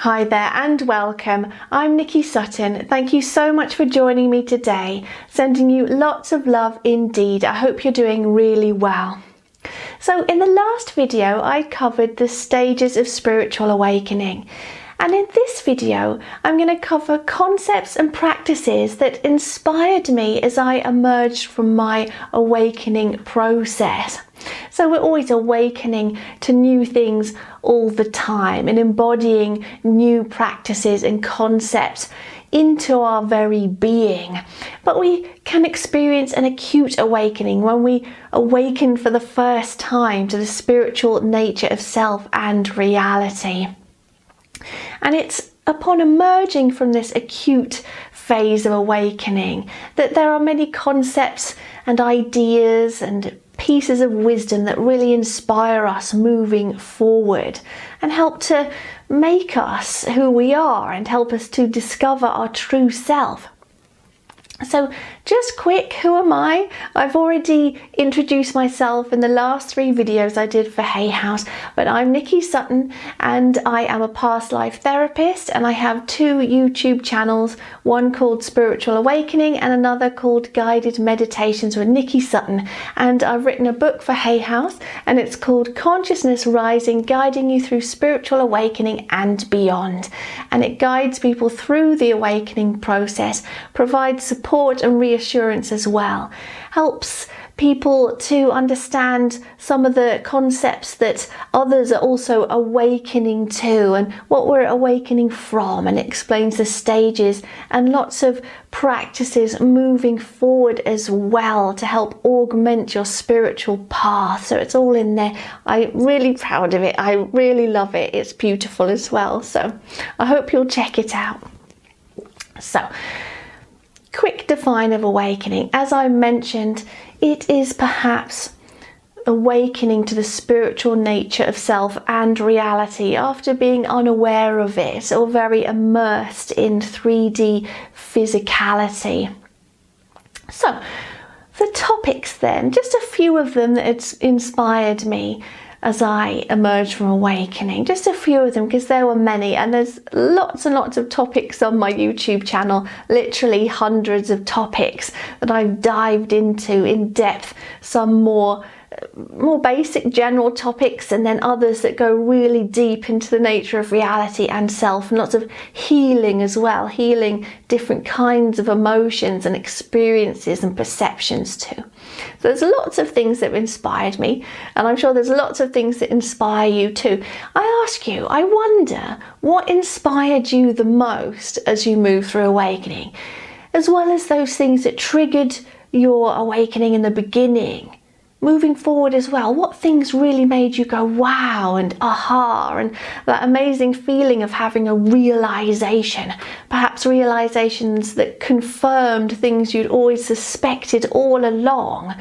Hi there and welcome. I'm Nicky Sutton. Thank you so much for joining me today. Sending you lots of love indeed. I hope you're doing really well. So in the last video, I covered the stages of spiritual awakening. And in this video, I'm going to cover concepts and practices that inspired me as I emerged from my awakening process. So we're always awakening to new things all the time and embodying new practices and concepts into our very being. But we can experience an acute awakening when we awaken for the first time to the spiritual nature of self and reality. And it's upon emerging from this acute phase of awakening that there are many concepts and ideas and pieces of wisdom that really inspire us moving forward and help to make us who we are and help us to discover our true self. So just quick, who am I? I've already introduced myself in the last 3 videos I did for Hay House, but I'm Nicky Sutton and I am a past life therapist, and I have 2 YouTube channels, one called Spiritual Awakening and another called Guided Meditations with Nicky Sutton. And I've written a book for Hay House and it's called Consciousness Rising, Guiding You Through Spiritual Awakening and Beyond. And it guides people through the awakening process, provides support and reassurance as well, helps people to understand some of the concepts that others are also awakening to and what we're awakening from, and explains the stages and lots of practices moving forward as well to help augment your spiritual path. So it's all in there. I'm really proud of it. I really love it. It's beautiful as well. So I hope you'll check it out. So quick define of awakening. As I mentioned, it is perhaps awakening to the spiritual nature of self and reality after being unaware of it or very immersed in 3D physicality. So the topics then, just a few of them that had inspired me as I emerged from awakening, just a few of them because there were many, and there's lots and lots of topics on my YouTube channel, literally hundreds of topics that I've dived into in depth, some more basic general topics and then others that go really deep into the nature of reality and self, and lots of healing as well, healing different kinds of emotions and experiences and perceptions too. So there's lots of things that inspired me, and I'm sure there's lots of things that inspire you too. I ask you, I wonder what inspired you the most as you move through awakening, as well as those things that triggered your awakening in the beginning. Moving forward as well, what things really made you go wow and aha, and that amazing feeling of having a realization, perhaps realizations that confirmed things you'd always suspected all along,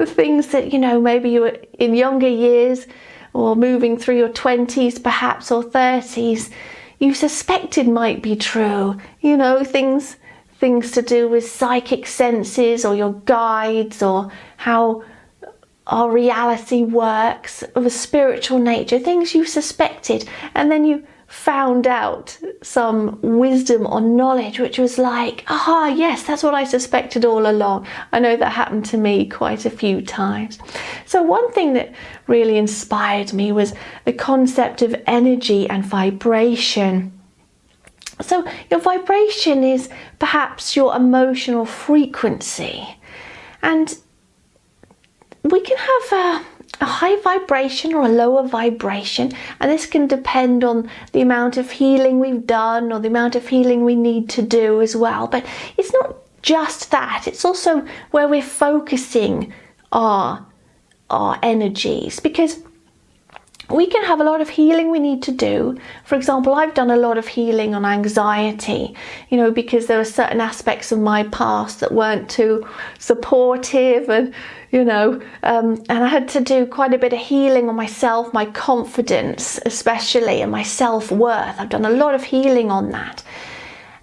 things that, you know, maybe you were in younger years or moving through your 20s perhaps or 30s, you suspected might be true, you know, things to do with psychic senses or your guides or how our reality works of a spiritual nature, things you suspected, and then you found out some wisdom or knowledge which was like, aha, yes, that's what I suspected all along. I know that happened to me quite a few times. So one thing that really inspired me was the concept of energy and vibration. So your vibration is perhaps your emotional frequency, and we can have a high vibration or a lower vibration, and this can depend on the amount of healing we've done or the amount of healing we need to do as well. But it's not just that, it's also where we're focusing our energies, because we can have a lot of healing we need to do. For example, I've done a lot of healing on anxiety, you know, because there were certain aspects of my past that weren't too supportive, and you know, and I had to do quite a bit of healing on myself, my confidence especially, and my self-worth. I've done a lot of healing on that.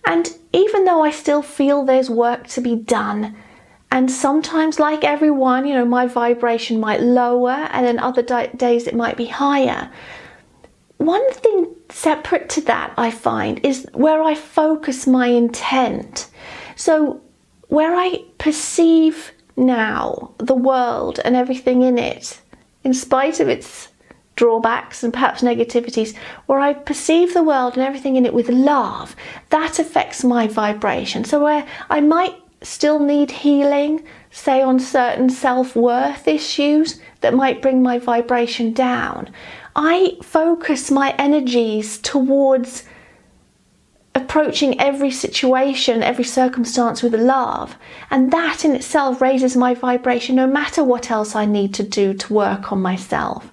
And even though I still feel there's work to be done, and sometimes, like everyone, you know, my vibration might lower, and then other days it might be higher. one thing separate to that I find is where I focus my intent. So where I perceive now the world and everything in it, in spite of its drawbacks and perhaps negativities, where I perceive the world and everything in it with love, that affects my vibration. So where I might still need healing, say on certain self-worth issues that might bring my vibration down, I focus my energies towards approaching every situation, every circumstance with love, and that in itself raises my vibration no matter what else I need to do to work on myself.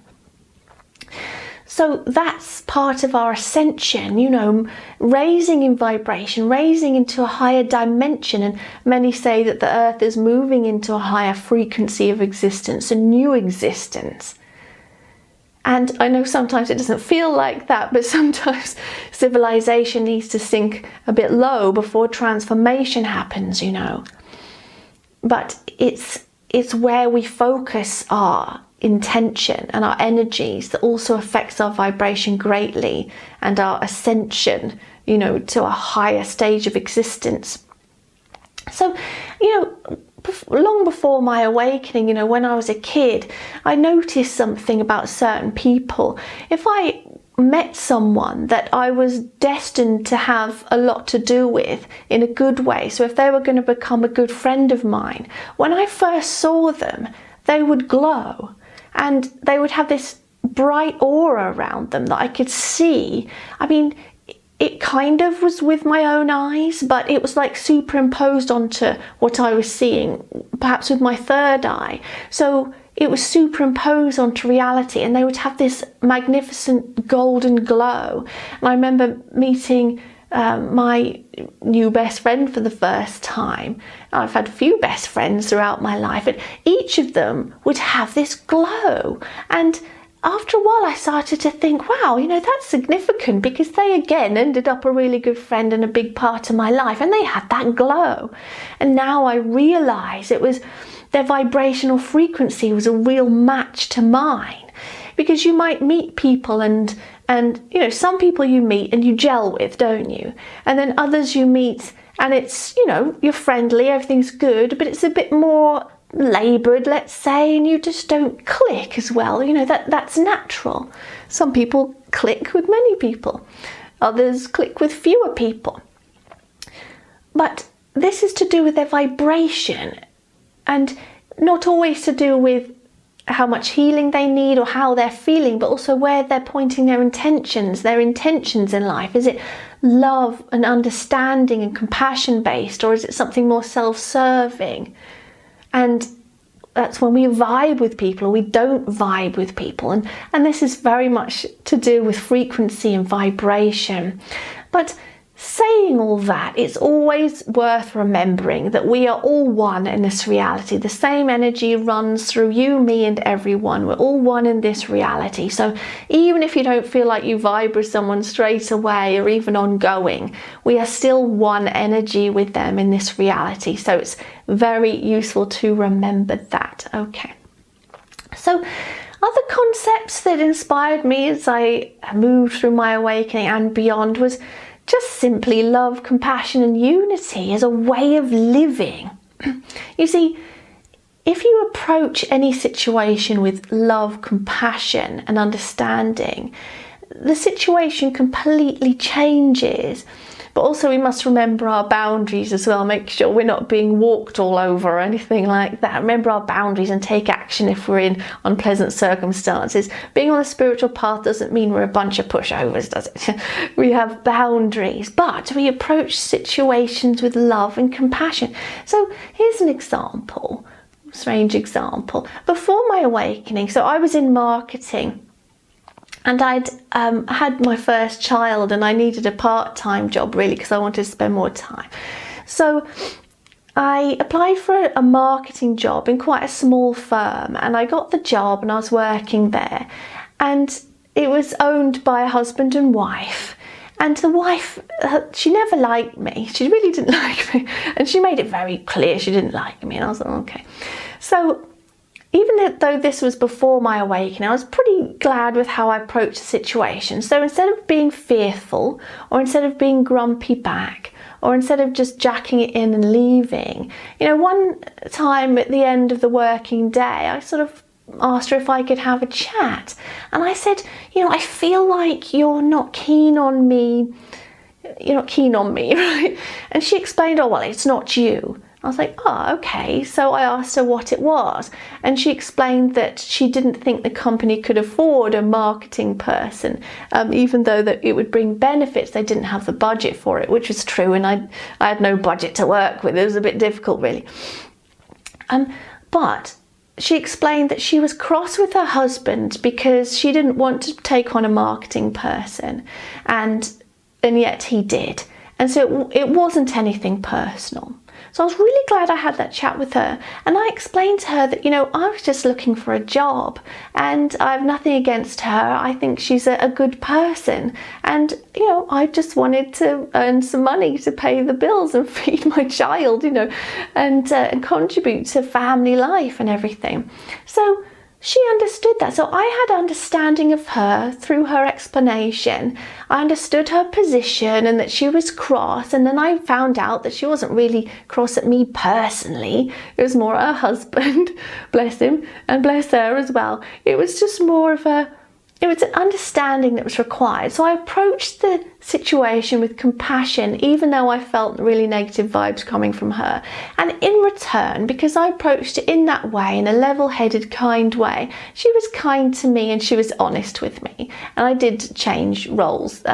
So that's part of our ascension, you know, raising in vibration, raising into a higher dimension. And many say that the earth is moving into a higher frequency of existence, a new existence. And I know sometimes it doesn't feel like that, but sometimes civilization needs to sink a bit low before transformation happens, you know. But it's where we focus our intention and our energies that also affects our vibration greatly and our ascension, you know, to a higher stage of existence. So, you know, long before my awakening, you know, when I was a kid, I noticed something about certain people. If I met someone that I was destined to have a lot to do with in a good way, so if they were going to become a good friend of mine, when I first saw them, they would glow. And they would have this bright aura around them that I could see. I mean, it kind of was with my own eyes, but it was like superimposed onto what I was seeing, perhaps with my third eye. So it was superimposed onto reality, and they would have this magnificent golden glow. And I remember meeting my new best friend for the first time. I've had a few best friends throughout my life, and each of them would have this glow. And after a while I started to think, wow, you know, that's significant, because they again ended up a really good friend and a big part of my life, and they had that glow. And now I realise it was their vibrational frequency was a real match to mine. Because you might meet people and you know, some people you meet and you gel with, don't you? And then others you meet and it's, you know, you're friendly, everything's good, but it's a bit more laboured, let's say, and you just don't click as well. You know, that's natural. Some people click with many people. Others click with fewer people. But this is to do with their vibration, and not always to do with how much healing they need or how they're feeling, but also where they're pointing their intentions in life. Is it love and understanding and compassion based, or is it something more self-serving? And that's when we vibe with people or we don't vibe with people. And this is very much to do with frequency and vibration. But saying all that, it's always worth remembering that we are all one in this reality. The same energy runs through you, me, and everyone. We're all one in this reality. So even if you don't feel like you vibe with someone straight away or even ongoing, we are still one energy with them in this reality. So it's very useful to remember that. Okay. So other concepts that inspired me as I moved through my awakening and beyond was just simply love, compassion, and unity as a way of living. You see, if you approach any situation with love, compassion, and understanding, the situation completely changes. But also we must remember our boundaries as well, make sure we're not being walked all over or anything like that. Remember our boundaries and take action if we're in unpleasant circumstances. Being on the spiritual path doesn't mean we're a bunch of pushovers, does it? We have boundaries, but we approach situations with love and compassion. So here's an example, strange example. Before my awakening, so I was in marketing, and I'd had my first child, and I needed a part-time job really because I wanted to spend more time. So I applied for a marketing job in quite a small firm, and I got the job and I was working there. And it was owned by a husband and wife. And the wife, she never liked me. She really didn't like me. And she made it very clear she didn't like me. And I was like, okay. So even though this was before my awakening, I was pretty glad with how I approached the situation. So instead of being fearful, or instead of being grumpy back, or instead of just jacking it in and leaving, one time at the end of the working day, I sort of asked her if I could have a chat. And I said, I feel like you're not keen on me, right? And she explained, oh, well, it's not you. I was like, oh, okay. So I asked her what it was. And she explained that she didn't think the company could afford a marketing person, even though that it would bring benefits. They didn't have the budget for it, which was true. And I had no budget to work with. It was a bit difficult, really. But she explained that she was cross with her husband because she didn't want to take on a marketing person. And yet he did. And so it wasn't anything personal. So I was really glad I had that chat with her. And I explained to her that, I was just looking for a job and I have nothing against her. I think she's a good person. And, I just wanted to earn some money to pay the bills and feed my child, and contribute to family life and everything. So she understood that. So I had understanding of her through her explanation. I understood her position and that she was cross. And then I found out that she wasn't really cross at me personally. It was more her husband, bless him, and bless her as well. It was just more of it was an understanding that was required. So I approached the situation with compassion, even though I felt really negative vibes coming from her. And in return, because I approached it in that way, in a level-headed, kind way, she was kind to me and she was honest with me. And I did change roles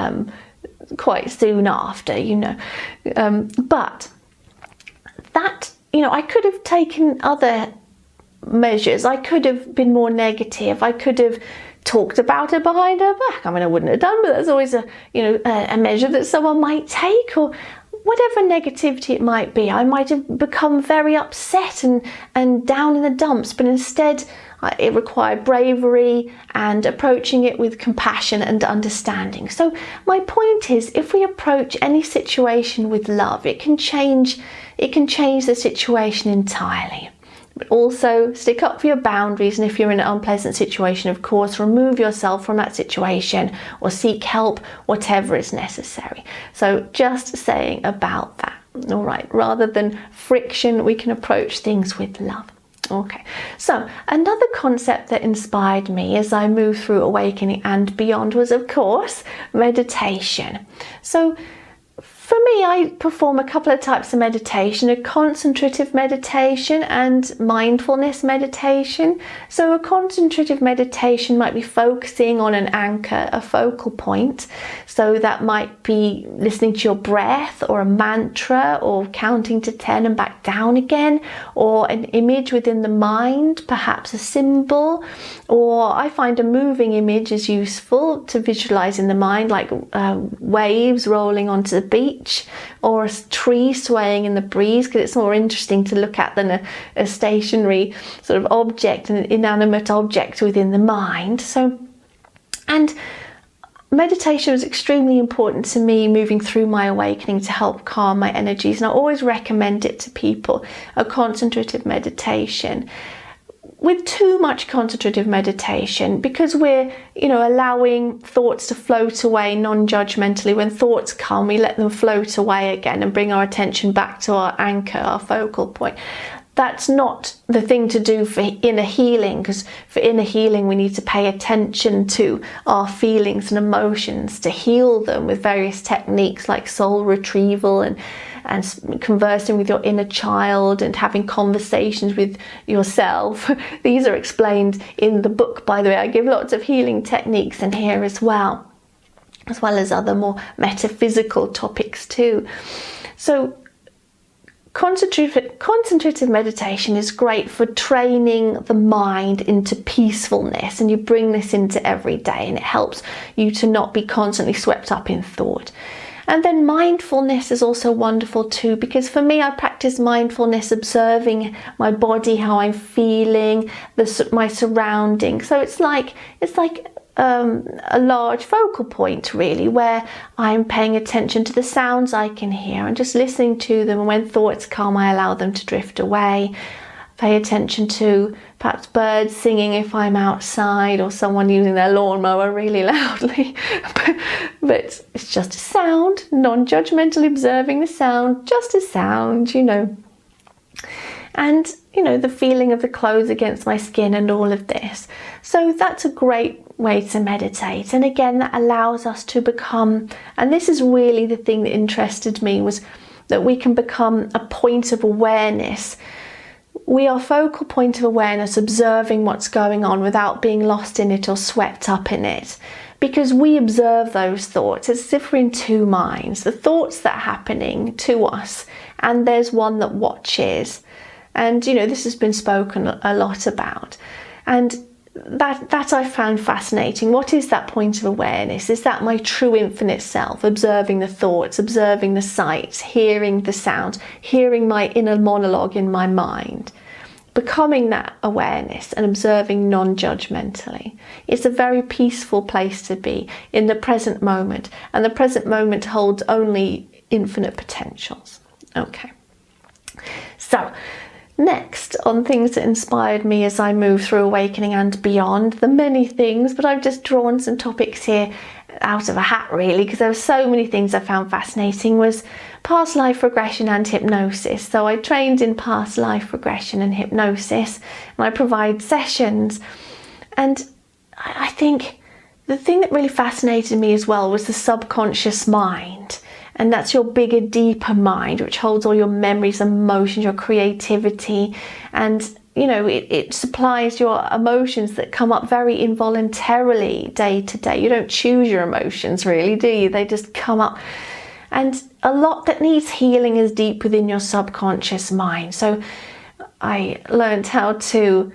quite soon after, but that, I could have taken other measures. I could have been more negative. I could have talked about her behind her back. I wouldn't have done, but that's always a measure that someone might take, or whatever negativity it might be. I might have become very upset and down in the dumps, but instead it required bravery and approaching it with compassion and understanding. So my point is, if we approach any situation with love, it can change the situation entirely. But also stick up for your boundaries, and if you're in an unpleasant situation, of course, remove yourself from that situation or seek help, whatever is necessary. So just saying about that, all right, rather than friction, we can approach things with love. Okay, so another concept that inspired me as I moved through awakening and beyond was, of course, meditation. So for me, I perform a couple of types of meditation, a concentrative meditation and mindfulness meditation. So a concentrative meditation might be focusing on an anchor, a focal point. So that might be listening to your breath, or a mantra, or counting to 10 and back down again, or an image within the mind, perhaps a symbol, or I find a moving image is useful to visualize in the mind, like waves rolling onto the beach, or a tree swaying in the breeze, because it's more interesting to look at than a stationary sort of object, an inanimate object within the mind. So, and meditation was extremely important to me moving through my awakening to help calm my energies, and I always recommend it to people, a concentrative meditation. With too much concentrative meditation, because we're, allowing thoughts to float away non-judgmentally, when thoughts come, we let them float away again and bring our attention back to our anchor, our focal point. That's not the thing to do for inner healing, because for inner healing we need to pay attention to our feelings and emotions to heal them with various techniques like soul retrieval and conversing with your inner child and having conversations with yourself. These are explained in the book, by the way. I give lots of healing techniques in here as well as other more metaphysical topics too. So concentrative meditation is great for training the mind into peacefulness, and you bring this into every day, and it helps you to not be constantly swept up in thought. And then mindfulness is also wonderful too, because for me, I practice mindfulness, observing my body, how I'm feeling, my surroundings. So it's like a large focal point, really, where I'm paying attention to the sounds I can hear and just listening to them. And when thoughts come, I allow them to drift away. pay attention to perhaps birds singing if I'm outside, or someone using their lawnmower really loudly. But it's just a sound, non-judgmentally observing the sound, just a sound, And, the feeling of the clothes against my skin and all of this. So that's a great way to meditate. And again, that allows us to become, and this is really the thing that interested me, was that we can become a point of awareness. We are focal point of awareness, observing what's going on without being lost in it or swept up in it. Because we observe those thoughts. It's as if we're in two minds. The thoughts that are happening to us, and there's one that watches. And, this has been spoken a lot about. And that I found fascinating. What is that point of awareness? Is that my true infinite self, observing the thoughts, observing the sights, hearing the sounds, hearing my inner monologue in my mind? Becoming that awareness and observing non-judgmentally. It's a very peaceful place to be in the present moment. And the present moment holds only infinite potentials. Okay. So, next, on things that inspired me as I move through awakening and beyond, the many things, but I've just drawn some topics here out of a hat really, because there were so many things I found fascinating, was past life regression and hypnosis. So I trained in past life regression and hypnosis, and I provide sessions. And I think the thing that really fascinated me as well was the subconscious mind. And that's your bigger, deeper mind, which holds all your memories, emotions, your creativity. And, it supplies your emotions that come up very involuntarily day to day. You don't choose your emotions really, do you? They just come up. And a lot that needs healing is deep within your subconscious mind. So I learned how to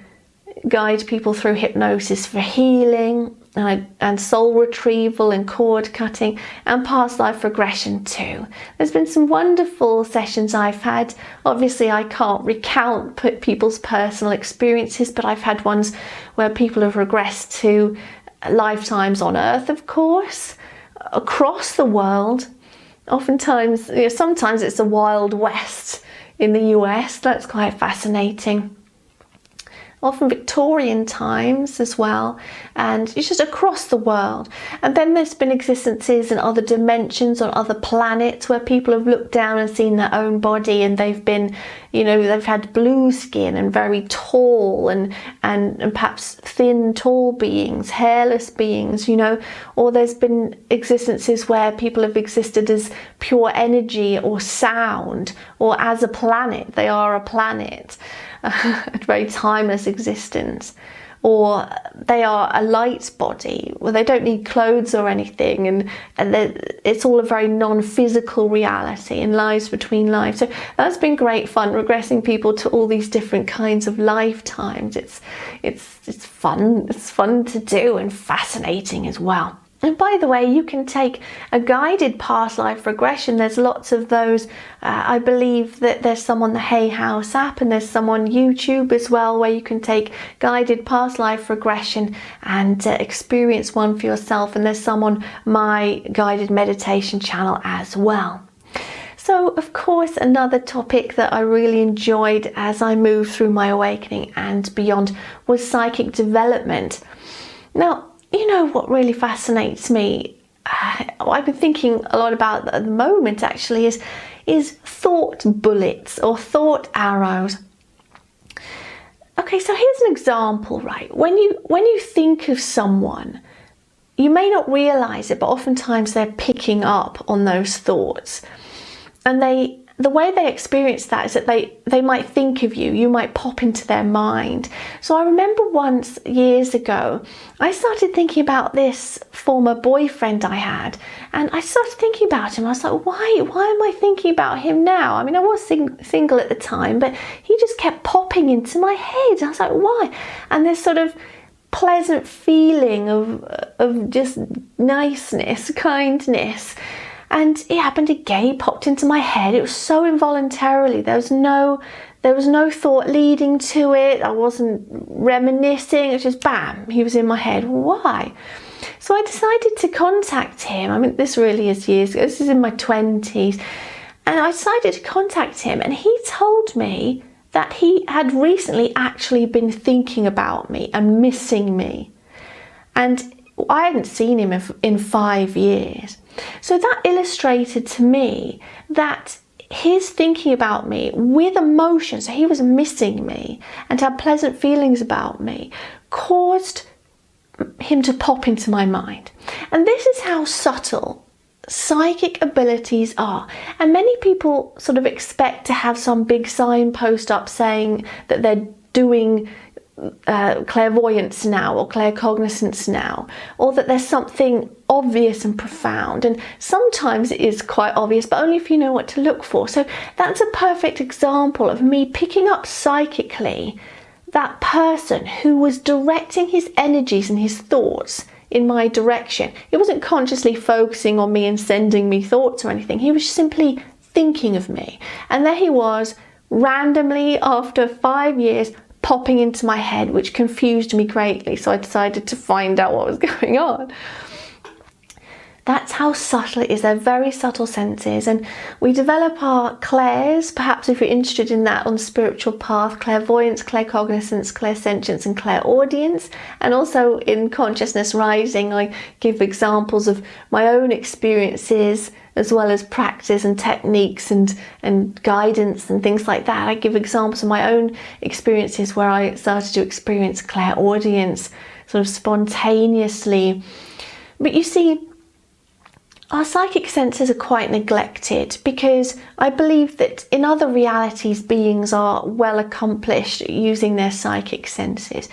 guide people through hypnosis for healing, and soul retrieval and cord cutting, and past life regression too. There's been some wonderful sessions I've had. Obviously I can't recount people's personal experiences, but I've had ones where people have regressed to lifetimes on Earth, of course, across the world. Oftentimes, sometimes it's the Wild West in the US. That's quite fascinating. Often Victorian times as well, and it's just across the world. And then there's been existences in other dimensions on other planets where people have looked down and seen their own body, and they've been, they've had blue skin and very tall and perhaps thin, tall beings, hairless beings, or there's been existences where people have existed as pure energy or sound, or as a planet. They are a planet. A very timeless existence, or they are a light body where they don't need clothes or anything, and it's all a very non-physical reality and lives between lives. So that's been great fun, regressing people to all these different kinds of lifetimes. It's fun to do, and fascinating as well. And by the way, you can take a guided past life regression. There's lots of those. I believe that there's some on the Hay House app, and there's some on YouTube as well, where you can take guided past life regression and experience one for yourself. And there's some on my guided meditation channel as well. So, of course, another topic that I really enjoyed as I moved through my awakening and beyond was psychic development. Now, what really fascinates me, I've been thinking a lot about at the moment actually, is thought bullets or thought arrows. Okay, so here's an example, right? When you think of someone, you may not realize it, but oftentimes they're picking up on those thoughts. And the way they experience that is that they might think of you. You might pop into their mind. So I remember once, years ago, I started thinking about this former boyfriend I had, and I started thinking about him. I was like, why am I thinking about him now? I mean, I was single at the time, but he just kept popping into my head. I was like, why? And this sort of pleasant feeling of just niceness, kindness. And it happened again. He popped into my head. It was so involuntarily. There was no thought leading to it. I wasn't reminiscing. It was just bam, he was in my head. Why? So I decided to contact him. I mean, this really is years ago. This is in my 20s. And I decided to contact him, and he told me that he had recently actually been thinking about me and missing me. And I hadn't seen him in 5 years. So that illustrated to me that his thinking about me with emotion, so he was missing me and had pleasant feelings about me, caused him to pop into my mind. And this is how subtle psychic abilities are. And many people sort of expect to have some big signpost up saying that they're doing clairvoyance now or claircognizance now, or that there's something obvious and profound. And sometimes it is quite obvious, but only if you know what to look for. So that's a perfect example of me picking up psychically that person who was directing his energies and his thoughts in my direction. He wasn't consciously focusing on me and sending me thoughts or anything. He was simply thinking of me. And there he was, randomly after 5 years, popping into my head, which confused me greatly. So I decided to find out what was going on. That's how subtle it is. They're very subtle senses, and we develop our clairs, perhaps if you're interested in that on spiritual path, clairvoyance, claircognizance, clairsentience and clairaudience. And also in consciousness rising, I give examples of my own experiences as well as practice and techniques and guidance and things like that. I give examples of my own experiences where I started to experience clairaudience sort of spontaneously. But you see, our psychic senses are quite neglected because I believe that in other realities, beings are well accomplished using their psychic senses.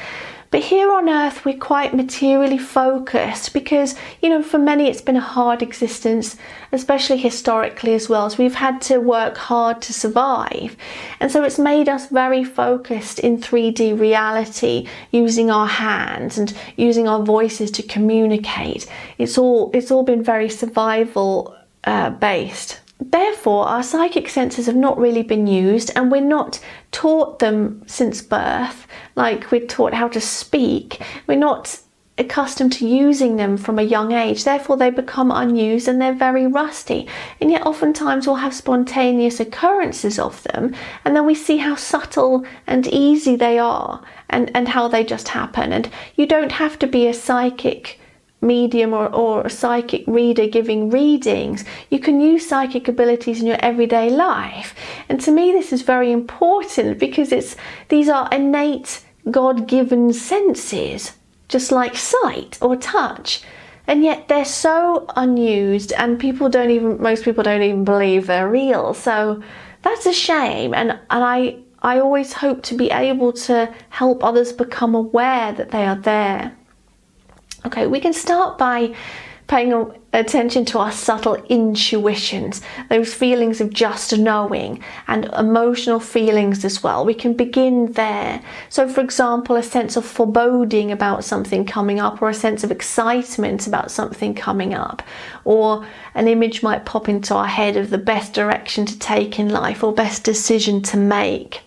But here on earth, we're quite materially focused because, for many it's been a hard existence, especially historically as well. So we've had to work hard to survive. And so it's made us very focused in 3D reality, using our hands and using our voices to communicate. It's all been very survival based. Therefore, our psychic senses have not really been used, and we're not taught them since birth. Like we're taught how to speak, we're not accustomed to using them from a young age. Therefore, they become unused and they're very rusty. And yet oftentimes we'll have spontaneous occurrences of them, and then we see how subtle and easy they are and how they just happen. And you don't have to be a psychic medium or a psychic reader giving readings. You can use psychic abilities in your everyday life. And to me, this is very important because these are innate God-given senses, just like sight or touch. And yet they're so unused, and most people don't even believe they're real. So that's a shame. And I always hope to be able to help others become aware that they are there. Okay, we can start by paying attention to our subtle intuitions, those feelings of just knowing, and emotional feelings as well. We can begin there. So for example, a sense of foreboding about something coming up, or a sense of excitement about something coming up, or an image might pop into our head of the best direction to take in life or best decision to make.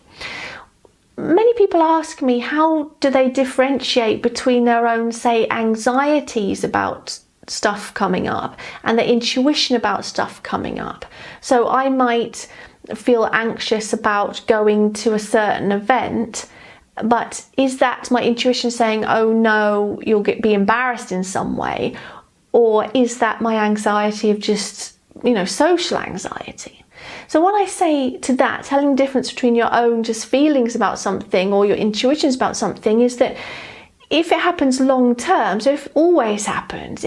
Many people ask me, how do they differentiate between their own, say, anxieties about stuff coming up and their intuition about stuff coming up? So I might feel anxious about going to a certain event, but is that my intuition saying, oh no, you'll be embarrassed in some way? Or is that my anxiety of just, social anxiety? So what I say to that, telling the difference between your own just feelings about something or your intuitions about something, is that if it happens long term, so if it always happens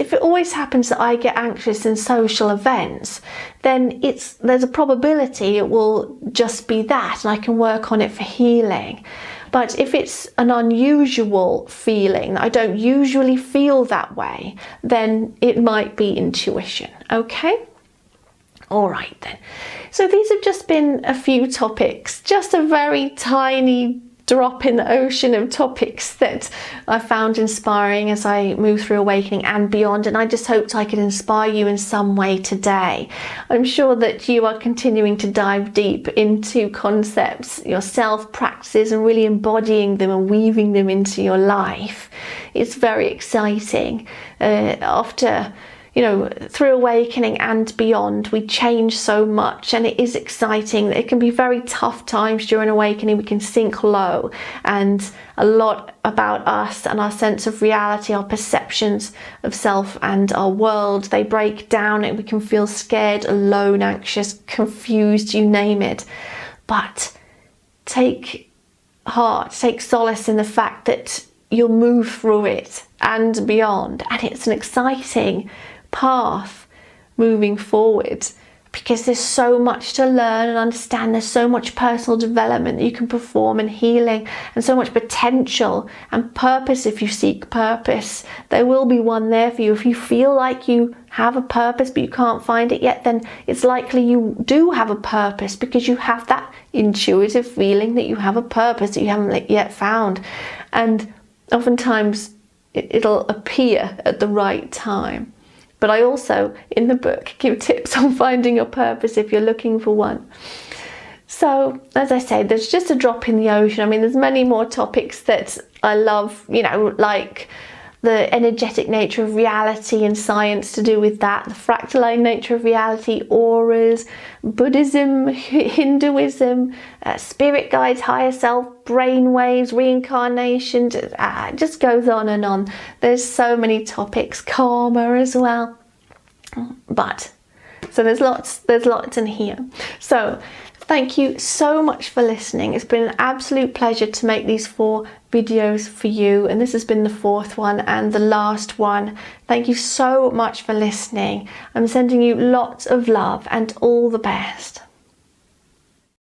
that I get anxious in social events, then there's a probability it will just be that, and I can work on it for healing. But if it's an unusual feeling, I don't usually feel that way, then it might be intuition, okay? All right then. So these have just been a few topics, just a very tiny drop in the ocean of topics that I found inspiring as I move through awakening and beyond. And I just hoped I could inspire you in some way today. I'm sure that you are continuing to dive deep into concepts yourself, practices, and really embodying them and weaving them into your life. It's very exciting. After you know, through awakening and beyond, we change so much, and it is exciting. It can be very tough times during awakening. We can sink low, and a lot about us and our sense of reality, our perceptions of self and our world, they break down, and we can feel scared, alone, anxious, confused, you name it. But take heart, take solace in the fact that you'll move through it and beyond, and it's an exciting path moving forward, because there's so much to learn and understand. There's so much personal development that you can perform, and healing, and so much potential and purpose. If you seek purpose, there will be one there for you. If you feel like you have a purpose but you can't find it yet, then it's likely you do have a purpose, because you have that intuitive feeling that you have a purpose that you haven't yet found. And oftentimes it'll appear at the right time. But I also, in the book, give tips on finding your purpose if you're looking for one. So, as I say, there's just a drop in the ocean. I mean, there's many more topics that I love, you know, like the energetic nature of reality and science to do with that, the fractal nature of reality, auras, Buddhism, Hinduism, spirit guides, higher self, brainwaves, reincarnation, it just goes on and on. There's so many topics, karma as well. But so there's lots in here. So thank you so much for listening. It's been an absolute pleasure to make these 4 videos for you, and this has been the 4th one and the last one. Thank you so much for listening. I'm sending you lots of love and all the best.